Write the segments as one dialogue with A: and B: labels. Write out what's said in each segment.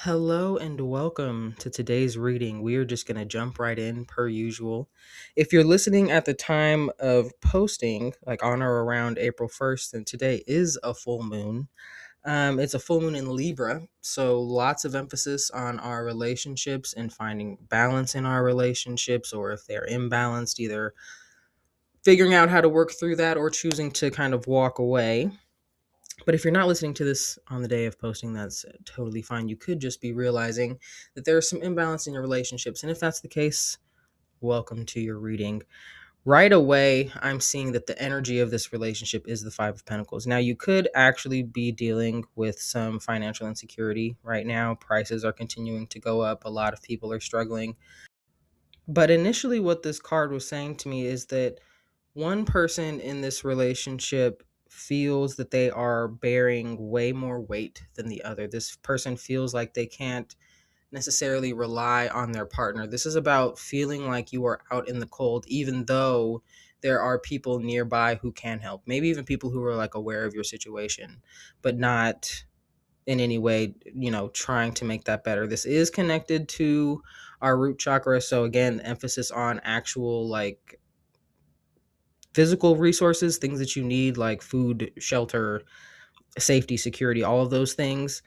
A: Hello and welcome to today's reading. We are just going to jump right in per usual. If you're listening at the time of posting, like on or around April 1st, then today is a full moon. It's a full moon in Libra, so lots of emphasis on our relationships and finding balance in our relationships, or if they're imbalanced, either figuring out how to work through that or choosing to kind of walk away. But if you're not listening to this on the day of posting, that's totally fine. You could just be realizing that there's some imbalance in your relationships. And if that's the case, welcome to your reading. Right away, I'm seeing that the energy of this relationship is the Five of Pentacles. Now, you could actually be dealing with some financial insecurity right now. Prices are continuing to go up. A lot of people are struggling. But initially, what this card was saying to me is that one person in this relationship feels that they are bearing way more weight than the other. This person feels like they can't necessarily rely on their partner. This is about feeling like you are out in the cold, even though there are people nearby who can help. Maybe even people who are like aware of your situation, but not in any way, trying to make that better. This is connected to our root chakra. So again, emphasis on actual like physical resources, things that you need, like food, shelter, safety, security, all of those things.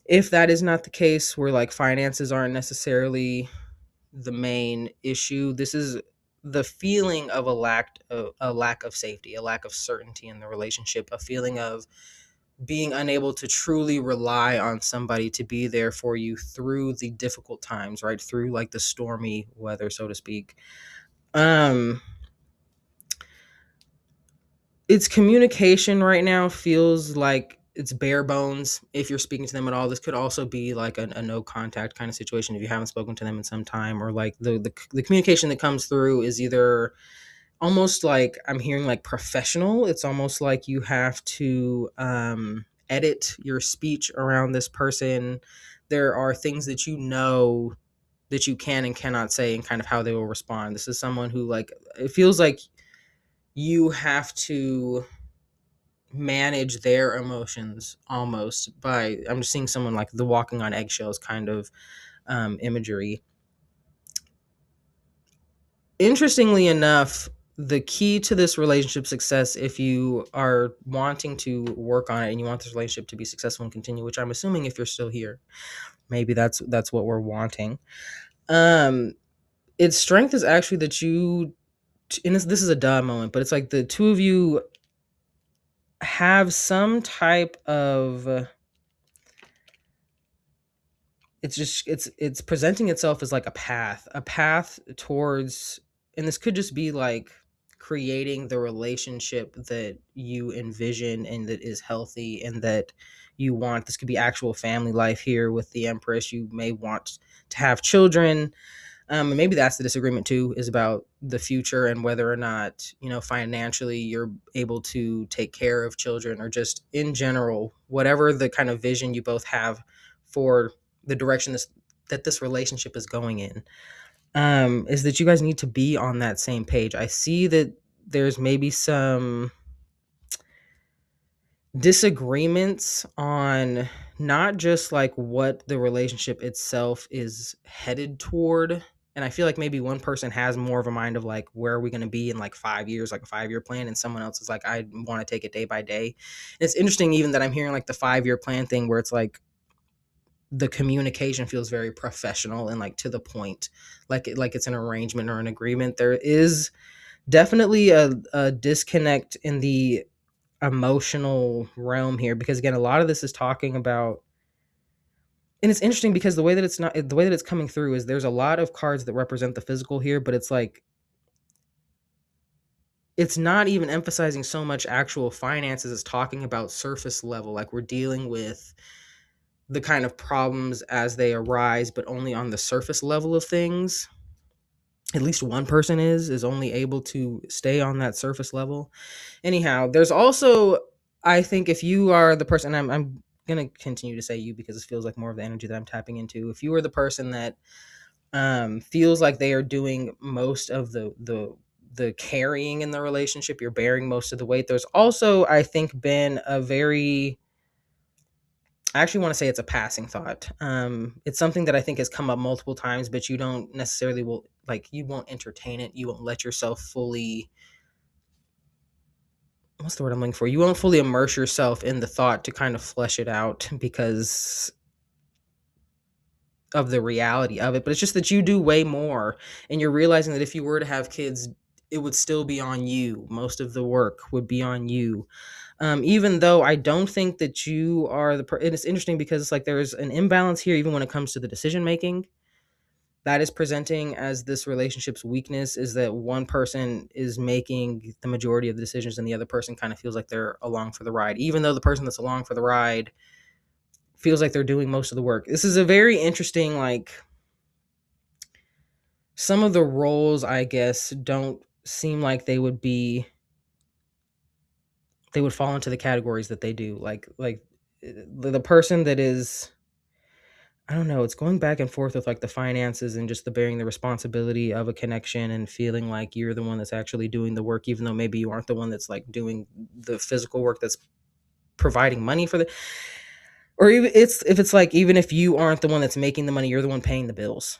A: If that is not the case, where like finances aren't necessarily the main issue, this is the feeling of a lack of safety, a lack of certainty in the relationship, a feeling of being unable to truly rely on somebody to be there for you through the difficult times, right? Through like the stormy weather, so to speak. Um Its communication right now feels like it's bare bones if you're speaking to them at all. This could also be like a no contact kind of situation if you haven't spoken to them in some time, or like the communication that comes through is either almost like I'm hearing like professional. It's almost like you have to edit your speech around this person. There are things that that you can and cannot say, and kind of how they will respond. This is someone who, like, it feels like you have to manage their emotions almost by, I'm just seeing someone like the walking on eggshells kind of imagery. Interestingly enough, the key to this relationship success, if you are wanting to work on it and you want this relationship to be successful and continue, which I'm assuming if you're still here, maybe that's what we're wanting. um its strength is actually that and this is a duh moment, but it's like the two of you have some type of, it's presenting itself as like a path towards, and this could just be like creating the relationship that you envision and that is healthy and that you want. This could be actual family life here with the Empress. You may want to have children. And maybe that's the disagreement too, is about the future and whether or not, financially you're able to take care of children, or just in general, whatever the kind of vision you both have for the direction that this relationship is going in. Is that you guys need to be on that same page. I see that there's maybe some disagreements on not just like what the relationship itself is headed toward. And I feel like maybe one person has more of a mind of like, where are we going to be in like 5 years, like a 5 year plan, and someone else is like, I want to take it day by day. And it's interesting even that I'm hearing like the 5 year plan thing, where it's like the communication feels very professional and like to the point, like it's an arrangement or an agreement. There is definitely a disconnect in the emotional realm here, because again, a lot of this is talking about, and it's interesting because the way that it's coming through is there's a lot of cards that represent the physical here, but it's like it's not even emphasizing so much actual finances. It's talking about surface level, like we're dealing with the kind of problems as they arise, but only on the surface level of things. At least one person is only able to stay on that surface level. Anyhow, there's also, I think, if you are the person, I'm gonna continue to say you because this feels like more of the energy that I'm tapping into. If you are the person that feels like they are doing most of the carrying in the relationship, you're bearing most of the weight. There's also, I think, been a very I actually want to say it's a passing thought. It's something that I think has come up multiple times, but you don't necessarily will like you won't entertain it. You won't let yourself fully, what's the word I'm looking for? You won't fully immerse yourself in the thought to kind of flesh it out because of the reality of it. But it's just that you do way more, and you're realizing that if you were to have kids, it would still be on you. Most of the work would be on you. Even though I don't think that you are and it's interesting because it's like there's an imbalance here, even when it comes to the decision making that is presenting as this relationship's weakness, is that one person is making the majority of the decisions and the other person kind of feels like they're along for the ride, even though the person that's along for the ride feels like they're doing most of the work. This is a very interesting, like, some of the roles, I guess, don't seem like they would fall into the categories that they do. Like the person that is, I don't know, it's going back and forth with like the finances and just the bearing the responsibility of a connection and feeling like you're the one that's actually doing the work, even though maybe you aren't the one that's like doing the physical work that's providing money for the, or even it's if it's like even if you aren't the one that's making the money, you're the one paying the bills.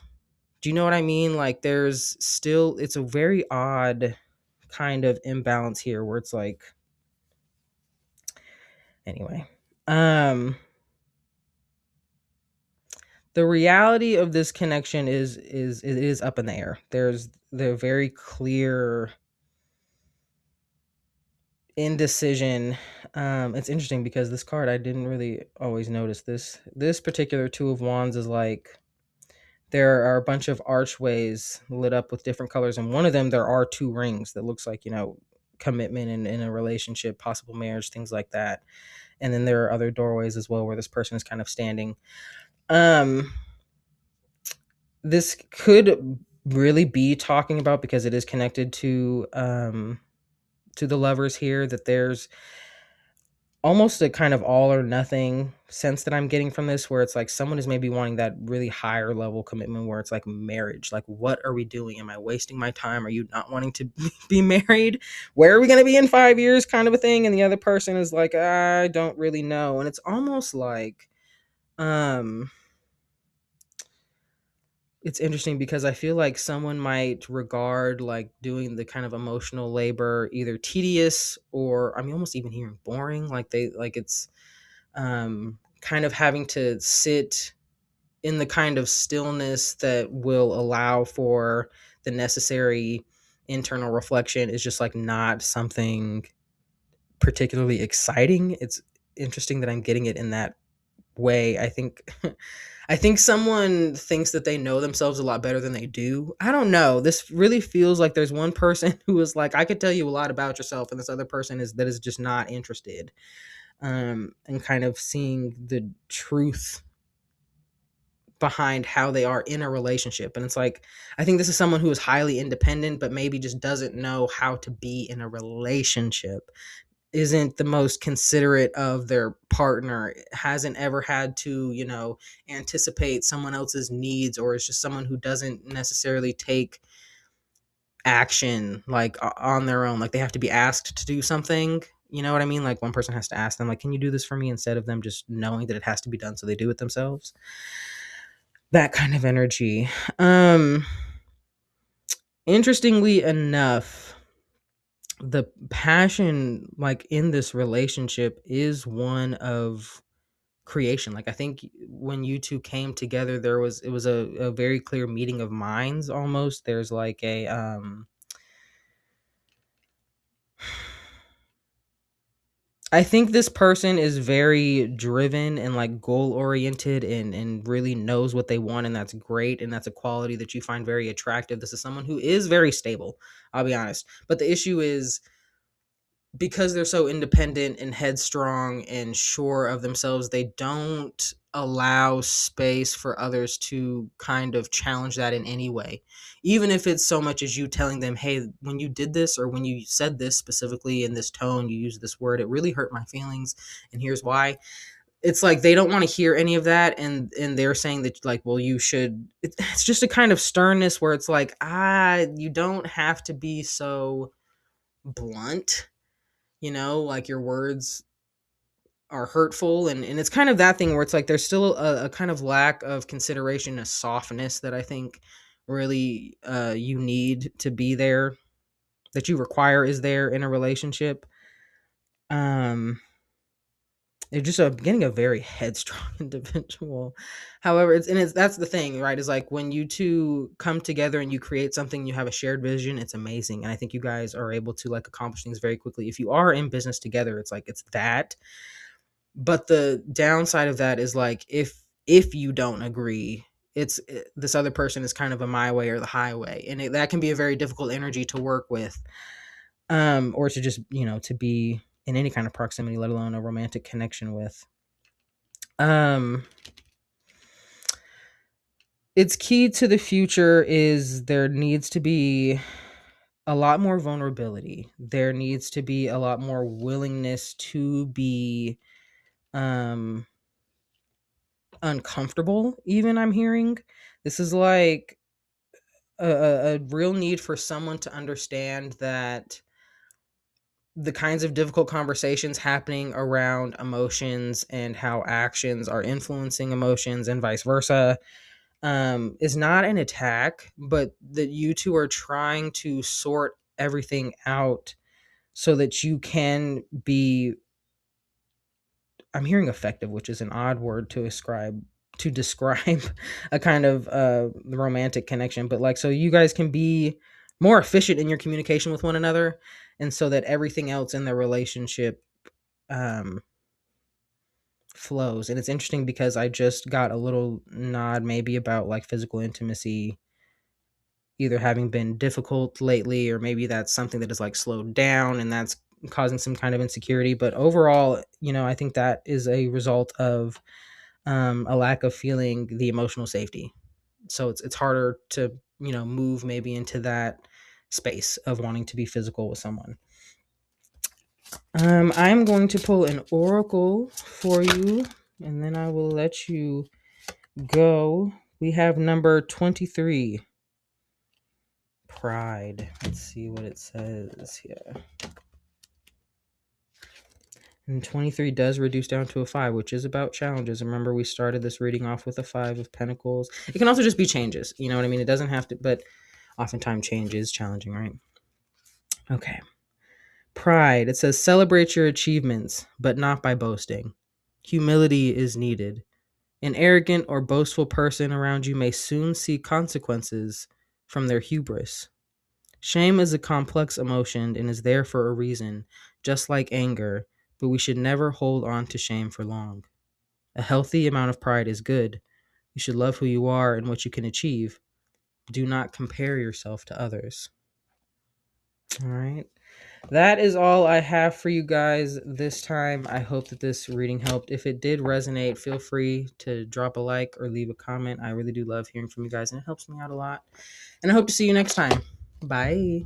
A: Do you know what I mean? Like there's still, it's a very odd kind of imbalance here where it's like, anyway. Um the reality of this connection is it is up in the air. There's the very clear indecision. It's interesting because this card, I didn't really always notice this particular two of wands is like there are a bunch of archways lit up with different colors, and one of them there are two rings that looks like, commitment in a relationship, possible marriage, things like that. And then there are other doorways as well where this person is kind of standing. um this could really be talking about, because it is connected to the lovers here, that there's almost a kind of all or nothing sense that I'm getting from this, where it's like someone is maybe wanting that really higher level commitment where it's like marriage. Like, what are we doing? Am I wasting my time? Are you not wanting to be married? Where are we going to be in 5 years, kind of a thing? And the other person is like, I don't really know. And it's almost like, um, it's interesting because I feel like someone might regard like doing the kind of emotional labor either tedious, or I mean almost even hearing boring. Like they like it's kind of having to sit in the kind of stillness that will allow for the necessary internal reflection is just like not something particularly exciting. It's interesting that I'm getting it in that way. I think I think someone thinks that they know themselves a lot better than they do. I don't know. This really feels like there's one person who is like, I could tell you a lot about yourself, and this other person is just not interested. And kind of seeing the truth behind how they are in a relationship. And it's like, I think this is someone who is highly independent, but maybe just doesn't know how to be in a relationship, isn't the most considerate of their partner, hasn't ever had to, anticipate someone else's needs, or is just someone who doesn't necessarily take action like on their own. Like they have to be asked to do something. You know what I mean? Like one person has to ask them, like, can you do this for me? Instead of them just knowing that it has to be done, so they do it themselves. That kind of energy. Um, Interestingly enough, the passion like in this relationship is one of creation. Like I think when you two came together, it was a very clear meeting of minds almost. There's like a I think this person is very driven and like goal oriented, and really knows what they want, and that's great, and that's a quality that you find very attractive. This is someone who is very stable, I'll be honest. But the issue is, because they're so independent and headstrong and sure of themselves, they don't allow space for others to kind of challenge that in any way. Even if it's so much as you telling them, hey, when you did this, or when you said this specifically in this tone, you used this word, it really hurt my feelings, and here's why. It's like they don't want to hear any of that, and they're saying that, like, well, you should. It's just a kind of sternness where it's like, you don't have to be so blunt, like your words are hurtful, and it's kind of that thing where it's like there's still a kind of lack of consideration, a softness that I think really you need to be there, that you require is there in a relationship. um they're just getting a very headstrong individual. However, it's that's the thing, right? Is like when you two come together and you create something, you have a shared vision. It's amazing, and I think you guys are able to like accomplish things very quickly. If you are in business together, it's like it's that. But the downside of that is like if you don't agree, this other person is kind of a my way or the highway, and that can be a very difficult energy to work with, or to just to be in any kind of proximity, let alone a romantic connection with. um it's key to the future is there needs to be a lot more vulnerability. There needs to be a lot more willingness to be um uncomfortable. Even I'm hearing this is like a real need for someone to understand that the kinds of difficult conversations happening around emotions and how actions are influencing emotions and vice versa, is not an attack, but that you two are trying to sort everything out so that you can be, I'm hearing effective, which is an odd word to describe a kind of romantic connection, but like so you guys can be more efficient in your communication with one another, and so that everything else in the relationship um flows. And it's interesting because I just got a little nod maybe about like physical intimacy either having been difficult lately, or maybe that's something that is like slowed down and that's causing some kind of insecurity. But overall, I think that is a result of a lack of feeling the emotional safety. So it's harder to move maybe into that space of wanting to be physical with someone. I'm going to pull an oracle for you, and then I will let you go. We have number 23. Pride. Let's see what it says here. And 23 does reduce down to a 5, which is about challenges. Remember, we started this reading off with a 5 of Pentacles. It can also just be changes. You know what I mean? It doesn't have to, but oftentimes change is challenging, right? Okay. Pride. It says, celebrate your achievements, but not by boasting. Humility is needed. An arrogant or boastful person around you may soon see consequences from their hubris. Shame is a complex emotion and is there for a reason, just like anger, but we should never hold on to shame for long. A healthy amount of pride is good. You should love who you are and what you can achieve. Do not compare yourself to others. All right. That is all I have for you guys this time. I hope that this reading helped. If it did resonate, feel free to drop a like or leave a comment. I really do love hearing from you guys, and it helps me out a lot. And I hope to see you next time. Bye.